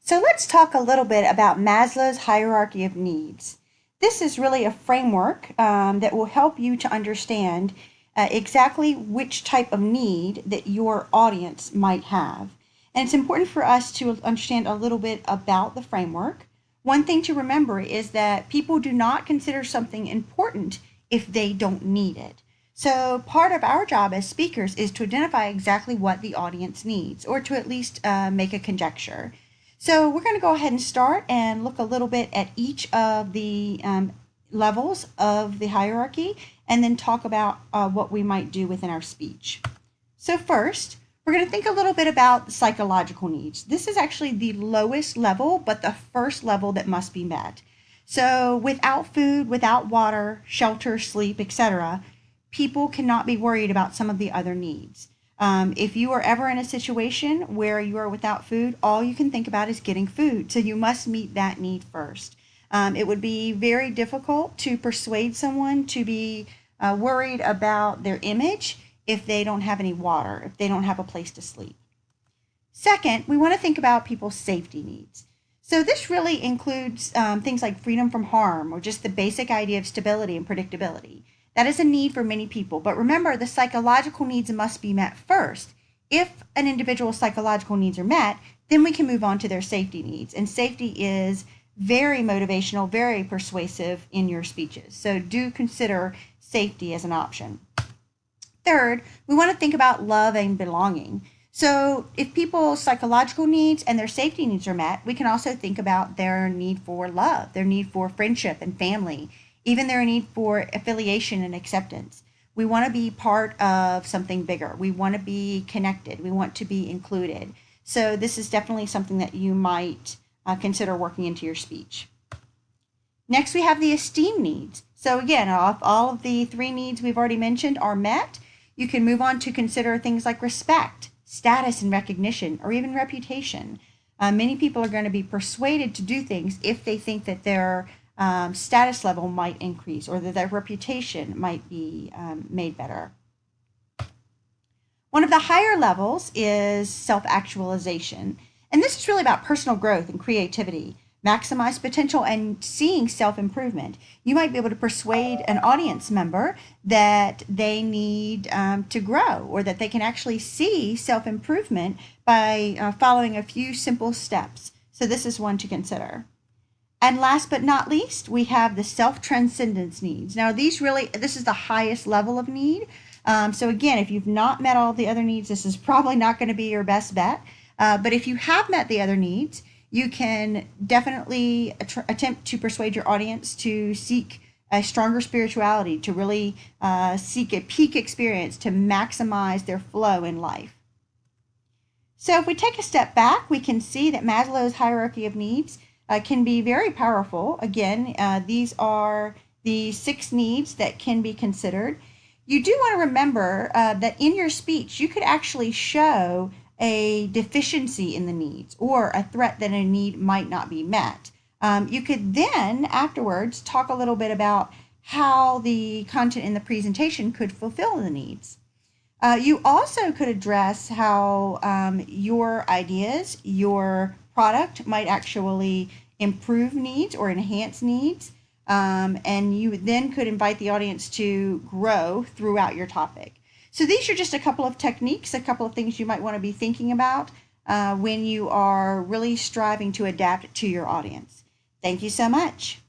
So let's talk a little bit about Maslow's hierarchy of needs. This is really a framework that will help you to understand exactly which type of need that your audience might have. And it's important for us to understand a little bit about the framework. One thing to remember is that people do not consider something important if they don't need it. So part of our job as speakers is to identify exactly what the audience needs, or to at least make a conjecture. So we're going to go ahead and start and look a little bit at each of the levels of the hierarchy, and then talk about what we might do within our speech. So first, we're going to think a little bit about psychological needs. This is actually the lowest level, but the first level that must be met. So without food, without water, shelter, sleep, etc., people cannot be worried about some of the other needs. If you are ever in a situation where you are without food, all you can think about is getting food. So you must meet that need first. It would be very difficult to persuade someone to be worried about their image if they don't have any water, if they don't have a place to sleep. Second, we want to think about people's safety needs. So this really includes things like freedom from harm, or just the basic idea of stability and predictability. That is a need for many people, but remember, the psychological needs must be met first. If an individual's psychological needs are met, then we can move on to their safety needs. And safety is very motivational, very persuasive in your speeches. So do consider safety as an option. Third, we want to think about love and belonging. So if people's psychological needs and their safety needs are met, we can also think about their need for love, their need for friendship and family, even their need for affiliation and acceptance. We want to be part of something bigger. We want to be connected. We want to be included. So this is definitely something that you might consider working into your speech. Next, we have the esteem needs. So again, if all of the three needs we've already mentioned are met, you can move on to consider things like respect, status and recognition, or even reputation. Many people are going to be persuaded to do things if they think that their status level might increase, or that their reputation might be made better. One of the higher levels is self-actualization. And this is really about personal growth and creativity, maximize potential, and seeing self-improvement. You might be able to persuade an audience member that they need to grow, or that they can actually see self-improvement by following a few simple steps. So this is one to consider. And last but not least, we have the self-transcendence needs. Now this is the highest level of need. So again, if you've not met all the other needs, this is probably not going to be your best bet. But if you have met the other needs, you can definitely attempt to persuade your audience to seek a stronger spirituality, to really seek a peak experience, to maximize their flow in life. So if we take a step back, we can see that Maslow's hierarchy of needs can be very powerful. Again, these are the 6 needs that can be considered. You do want to remember that in your speech, you could actually show a deficiency in the needs, or a threat that a need might not be met. You could then afterwards talk a little bit about how the content in the presentation could fulfill the needs. You also could address how your ideas, your product might actually improve needs or enhance needs. And you then could invite the audience to grow throughout your topic. So these are just a couple of techniques, a couple of things you might want to be thinking about when you are really striving to adapt to your audience. Thank you so much.